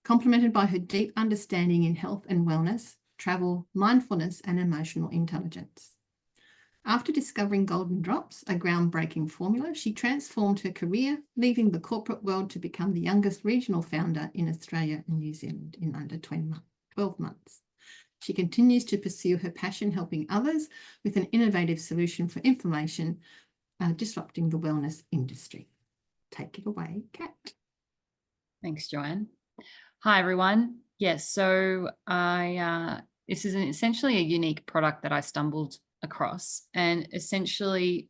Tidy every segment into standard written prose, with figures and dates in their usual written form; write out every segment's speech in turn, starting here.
complemented by her deep understanding in health and wellness, travel, mindfulness, and emotional intelligence. After discovering Golden Drops, a groundbreaking formula, she transformed her career, leaving the corporate world to become the youngest regional founder in Australia and New Zealand in under 12 months. She continues to pursue her passion, helping others with an innovative solution for inflammation, disrupting the wellness industry. Take it away, Kat. Thanks, Joanne. Hi, everyone. Yes, so this is essentially a unique product that I stumbled across, and essentially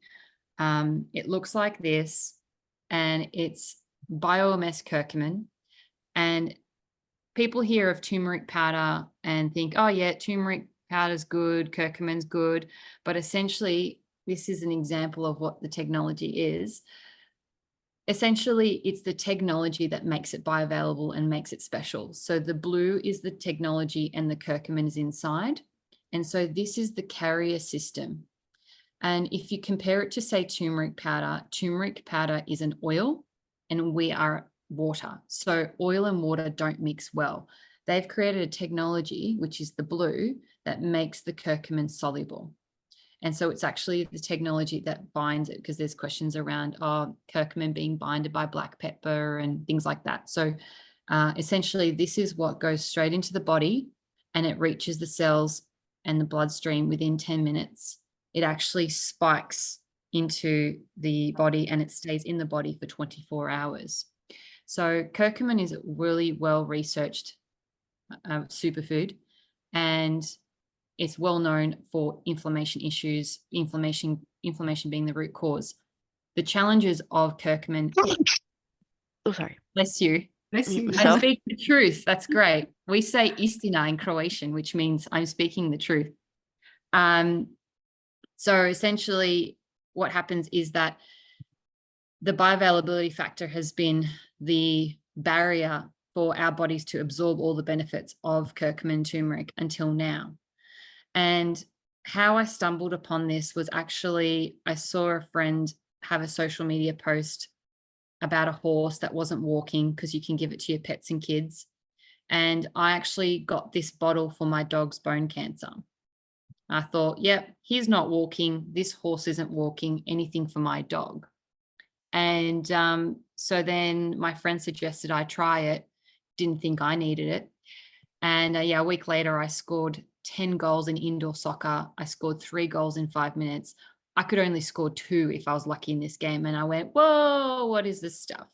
it looks like this, and it's Bio-MS curcumin. And people hear of turmeric powder and think, oh yeah, turmeric powder's good, curcumin's good, but essentially this is an example of what the technology is. Essentially, it's the technology that makes it bioavailable and makes it special. So the blue is the technology and the curcumin is inside. And so this is the carrier system. And if you compare it to, say, turmeric powder is an oil and we are water. So oil and water don't mix well. They've created a technology, which is the blue, that makes the curcumin soluble. And so it's actually the technology that binds it, because there's questions around curcumin being binded by black pepper and things like that. So essentially, this is what goes straight into the body and it reaches the cells and the bloodstream within 10 minutes. It actually spikes into the body and it stays in the body for 24 hours. So curcumin is a really well-researched superfood, and it's well known for inflammation issues, inflammation being the root cause. The challenges of curcumin. Oh, sorry. Bless you. Bless you. I speak the truth. That's great. We say istina in Croatian, which means I'm speaking the truth. So essentially what happens is that the bioavailability factor has been the barrier for our bodies to absorb all the benefits of curcumin turmeric until now. And how I stumbled upon this was actually, I saw a friend have a social media post about a horse that wasn't walking, because you can give it to your pets and kids. And I actually got this bottle for my dog's bone cancer. I thought, yep, he's not walking. This horse isn't walking. Anything for my dog. And so then my friend suggested I try it. Didn't think I needed it. And a week later, I scored 10 goals in indoor soccer. I scored 3 goals in 5 minutes. I could only score 2 if I was lucky in this game. And I went, whoa, what is this stuff?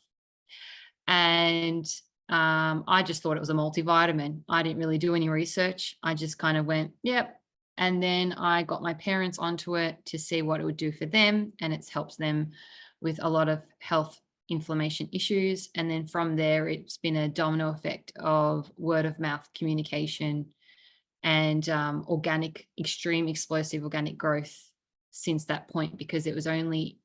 And I just thought it was a multivitamin. I didn't really do any research. I just kind of went, yep. And then I got my parents onto it to see what it would do for them. And it's helped them with a lot of health inflammation issues. And then from there, it's been a domino effect of word of mouth communication and extreme explosive organic growth since that point, because it only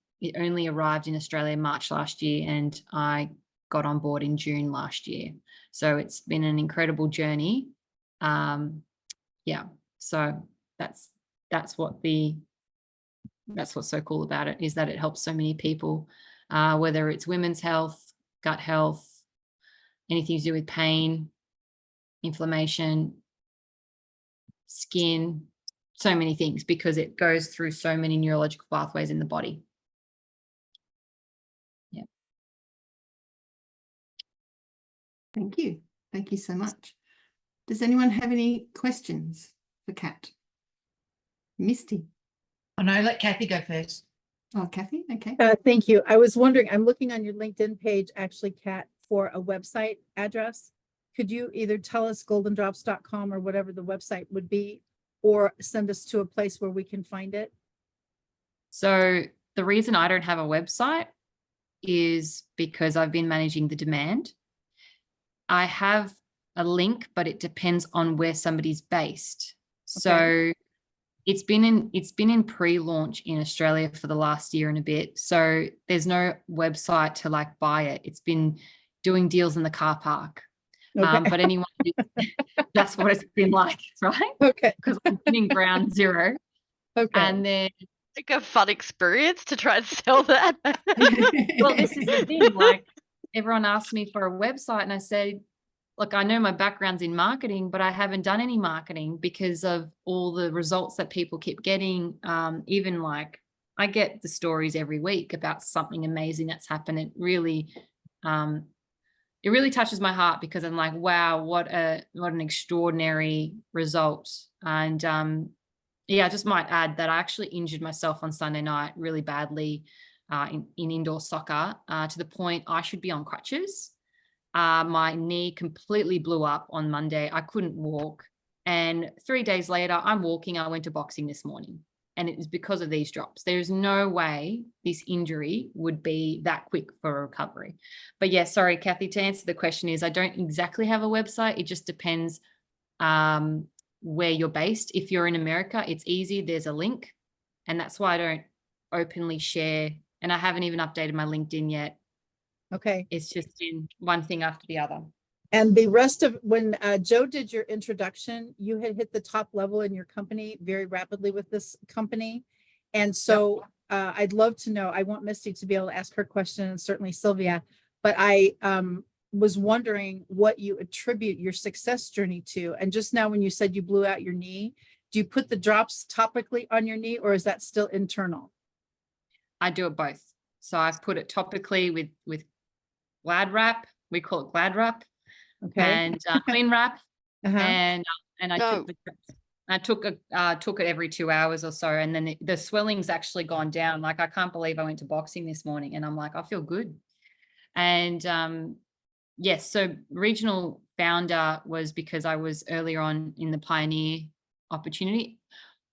arrived in Australia March last year and I got on board in June last year. So it's been an incredible journey. So that's what's so cool about it, is that it helps so many people, whether it's women's health, gut health, anything to do with pain, inflammation, skin, so many things, because it goes through so many neurological pathways in the body. Yeah. Thank you. Thank you so much. Does anyone have any questions for Kat? Misty. Oh, no, let Kathy go first. Oh, Kathy, okay. Thank you. I was wondering, I'm looking on your LinkedIn page, actually, Kat, for a website address. Could you either tell us goldendrops.com or whatever the website would be, or send us to a place where we can find it? So the reason I don't have a website is because I've been managing the demand. I have a link, but it depends on where somebody's based. So it's been in pre-launch in Australia for the last year and a bit. So there's no website to like buy it. It's been doing deals in the car park. Okay. But anyone, that's what it's been like, right? Okay. Because I'm hitting ground zero. Okay. And then, Like a fun experience to try and sell that. well, this is the thing. Like, everyone asked me for a website, and I said, look, I know my background's in marketing, but I haven't done any marketing because of all the results that people keep getting. Even like I get the stories every week about something amazing that's happened. It really touches my heart because I'm like, wow, what an extraordinary result. And I just might add that I actually injured myself on Sunday night really badly in indoor soccer to the point I should be on crutches. My knee completely blew up on Monday. I couldn't walk. And 3 days later, I'm walking. I went to boxing this morning. And it was because of these drops. There's no way this injury would be that quick for a recovery. But yeah, sorry, Kathy, to answer the question is I don't exactly have a website. It just depends where you're based. If you're in America, it's easy. There's a link. And that's why I don't openly share. And I haven't even updated my LinkedIn yet. Okay. It's just in one thing after the other. And the rest of when Joe did your introduction, you had hit the top level in your company very rapidly with this company. And so I'd love to know, I want Misty to be able to ask her question and certainly Sylvia, but I was wondering what you attribute your success journey to. And just now when you said you blew out your knee, do you put the drops topically on your knee or is that still internal? I do it both. So I've put it topically with Glad Wrap. We call it Glad Wrap. Okay. And Clean Wrap. Uh-huh. And I No. took it every 2 hours or so. And then the swelling's actually gone down. Like, I can't believe I went to boxing this morning and I'm like, I feel good. And yes, so regional founder was because I was earlier on in the pioneer opportunity.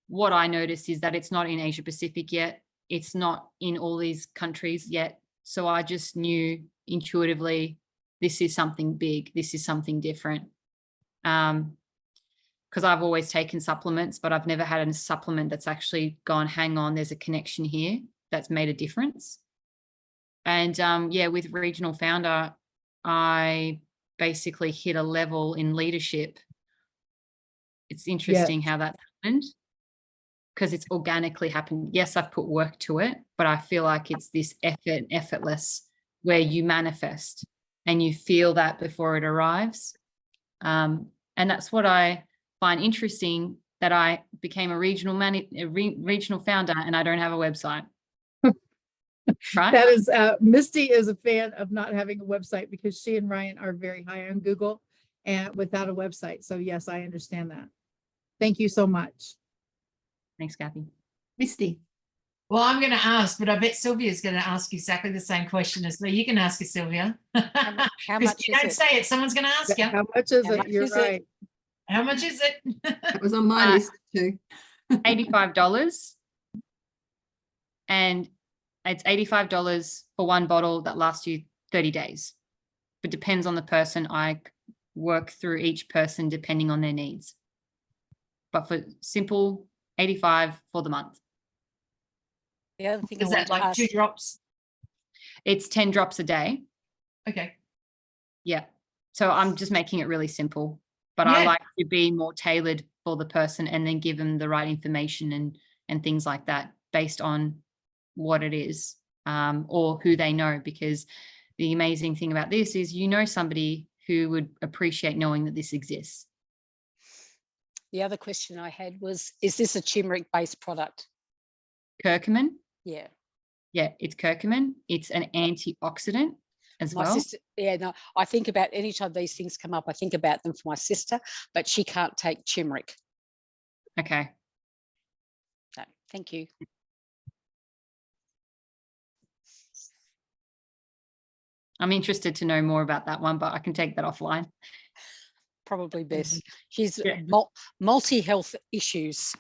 What I noticed is that it's not in Asia Pacific yet. It's not in all these countries yet. So I just knew intuitively, this is something big. This is something different. Because I've always taken supplements, but I've never had a supplement that's actually gone, hang on, there's a connection here that's made a difference. And with regional founder, I basically hit a level in leadership. It's interesting how that happened because it's organically happened. Yes, I've put work to it, but I feel like it's this effortless where you manifest and you feel that before it arrives. And that's what I find interesting, that I became a regional founder and I don't have a website. Right? That is, Misty is a fan of not having a website because she and Ryan are very high on Google and without a website. So yes, I understand that. Thank you so much. Thanks, Kathy. Misty. Well, I'm going to ask, but I bet Sylvia's going to ask exactly the same question as me. You can ask it, Sylvia. How much you is don't it? say it, someone's going to ask you. How much is How it? much You're is it? right. How much is it? That was on my list too. $85. And it's $85 for one bottle that lasts you 30 days. But depends on the person. I work through each person depending on their needs. But for simple, 85 for the month. The other thing I Is want that to like ask, 2 drops? It's 10 drops a day. Okay. Yeah. So I'm just making it really simple. But I Yeah. like to be more tailored for the person and then give them the right information and things like that based on what it is or who they know. Because the amazing thing about this is, you know, somebody who would appreciate knowing that this exists. the other question I had was, is this a turmeric-based product? Curcumin. Yeah. Yeah, it's curcumin. It's an antioxidant as My well. sister, no, I think about anytime these things come up, I think about them for my sister, but she can't take turmeric. Okay. No, thank you. I'm interested to know more about that one, but I can take that offline. Probably best. She's Yeah. multi-health issues.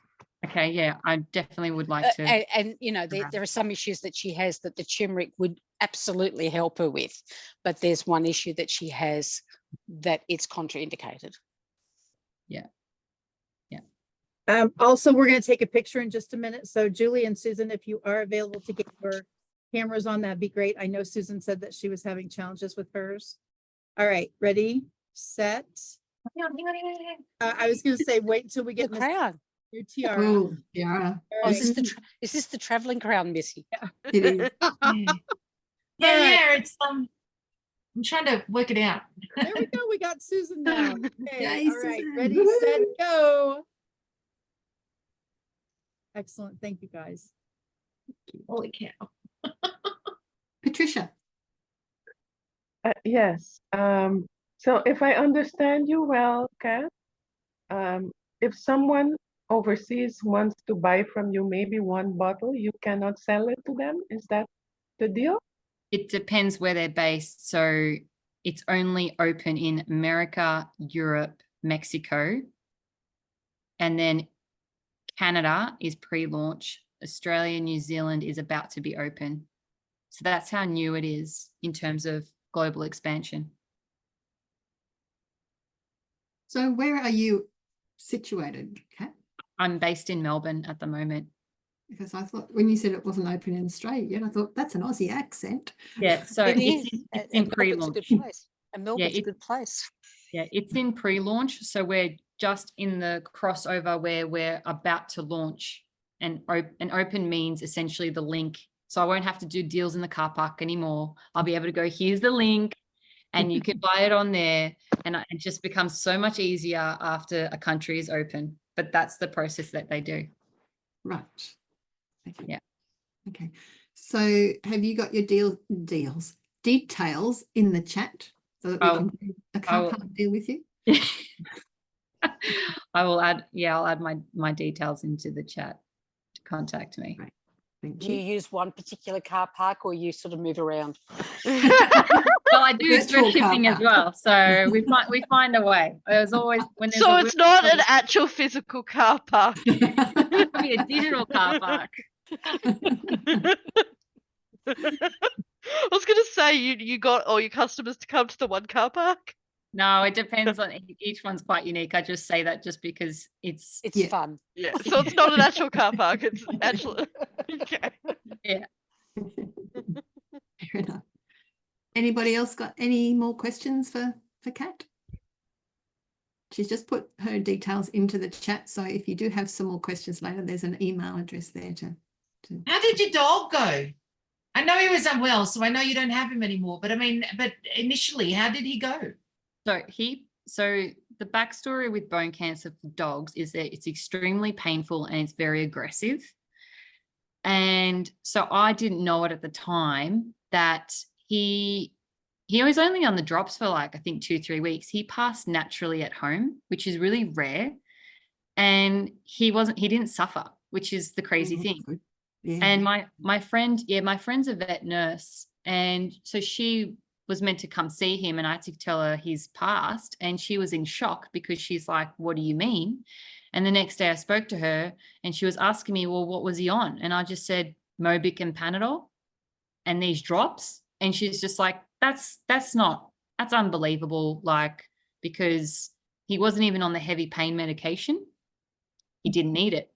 Okay, yeah, I definitely would like to. And you know, there are some issues that she has that the turmeric would absolutely help her with, but there's one issue that she has that it's contraindicated. Yeah. Also, we're going to take a picture in just a minute. So Julie and Susan, if you are available to get your cameras on, that'd be great. I know Susan said that she was having challenges with hers. All right, ready, set. I was going to say, wait until we The get crown. your tiara. Oh, tiara. All Oh, right. is this the traveling crown, Missy? It is. Yeah, All right. yeah, it's I'm trying to work it out. There we go. We got Susan now. Okay, Yay, all right. Susan. Ready, set, go. Excellent. Thank you, guys. Holy cow. Patricia. Yes. So if I understand you well, Kat, if someone overseas wants to buy from you maybe one bottle, you cannot sell it to them. Is that the deal? It depends where they're based. So it's only open in America, Europe, Mexico, and then Canada is pre-launch. Australia, New Zealand is about to be open. So that's how new it is in terms of global expansion. So where are you situated, Kat? I'm based in Melbourne at the moment. Because I thought when you said it wasn't open in Australia yet, I thought that's an Aussie accent. Yeah, so It it's is. in And Melbourne's a pre-launch. good place. And Melbourne's a it- good place. Yeah, it's in pre-launch. So we're just in the crossover where we're about to launch. And open means essentially the link. So I won't have to do deals in the car park anymore. I'll be able to go, here's the link, and you can buy it on there. And it just becomes so much easier after a country is open. But that's the process that they do. Right. Okay. Yeah. Okay. So have you got your details in the chat so that we Oh, can do a car will- park deal with you? I'll add my details into the chat to contact me. Right. Thank Do you you. use one particular car park or you sort of move around? Well, I do Virtual express car shipping as park. well, so we find a way. There's always when there's So a it's not an will actual physical car park. be a digital car park. I was gonna say you got all your customers to come to the one car park. No, it depends on each one's quite unique. I just say that just because it's It's Yeah. fun. Yeah, so it's not an actual car park. It's actually okay. yeah. Fair enough. Anybody else got any more questions for Kat? She's just put her details into the chat. So if you do have some more questions later, there's an email address there to How did your dog go? I know he was unwell, so I know you don't have him anymore. But I mean, but initially, how did he go? So the backstory with bone cancer for dogs is that it's extremely painful and it's very aggressive. And so I didn't know it at the time that he was only on the drops for like, I think 2-3 weeks. He passed naturally at home, which is really rare. And he didn't suffer, which is the crazy Oh, thing. good. Yeah. And my friend's a vet nurse. And so she was meant to come see him and I had to tell her he's passed. And she was in shock because she's like, what do you mean? And the next day I spoke to her and she was asking me, well, what was he on? And I just said, Mobic and Panadol and these drops. And she's just like, that's unbelievable. Like, because he wasn't even on the heavy pain medication. He didn't need it.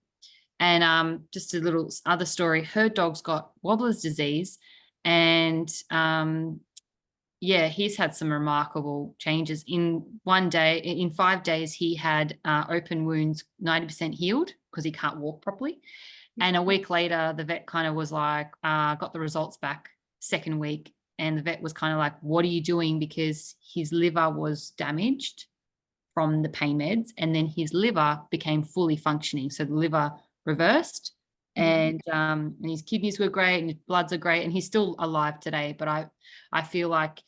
And just a little other story, her dog's got Wobbler's disease and he's had some remarkable changes. In 5 days, he had open wounds 90% healed because he can't walk properly. And a week later, the vet kind of was like, got the results back second week. And the vet was kind of like, what are you doing? Because his liver was damaged from the pain meds. And then his liver became fully functioning. So the liver reversed and his kidneys were great and his bloods are great. And he's still alive today. But I feel like,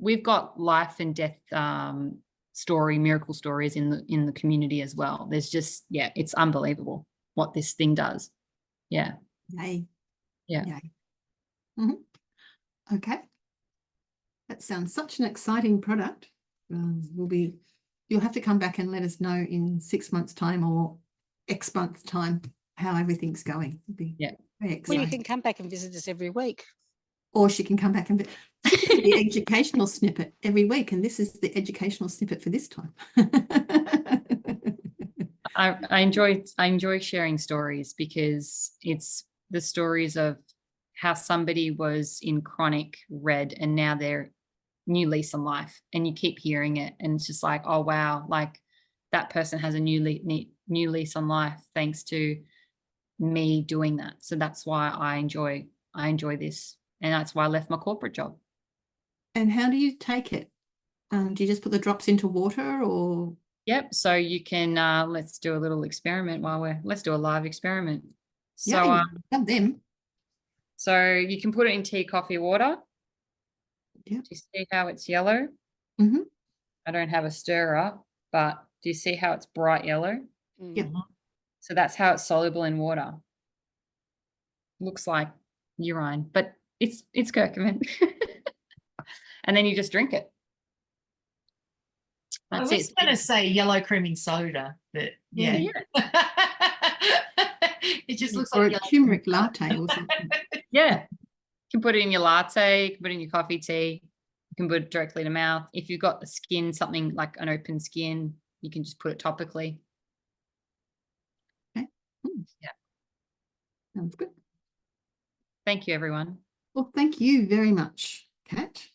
we've got life and death miracle stories in the community as well. There's just, it's unbelievable what this thing does. Yeah. Yay. Yeah. Yay. Okay. That sounds such an exciting product. You'll have to come back and let us know in 6 months' time or X months' time how everything's going. It'll be very Well, exciting. you can come back and visit us every week. Or she can come back and the educational snippet every week, and this is the educational snippet for this time. I enjoy sharing stories because it's the stories of how somebody was in chronic red and now they're new lease on life, and you keep hearing it and it's just like, oh wow, like that person has a new lease on life thanks to me doing that. So that's why I enjoy this, and that's why I left my corporate job. And how do you take it? Do you just put the drops into water or? Yep. So you can, let's do a little experiment let's do a live experiment. Yeah, So, you love them. so you can put it in tea, coffee, water. Yeah. Do you see how it's yellow? Mhm. I don't have a stirrer, but do you see how it's bright yellow? Yeah. Mhm. So that's how it's soluble in water. Looks like urine, but it's curcumin. And then you just drink it. I That's was it. going to say yellow creaming soda, but yeah. It just looks Or like a yellow turmeric cream soda. latte or something. Yeah. You can put it in your latte, you can put it in your coffee tea, you can put it directly to mouth. If you've got the skin, something like an open skin, you can just put it topically. Okay. Yeah. Sounds good. Thank you, everyone. Well, thank you very much, Kat.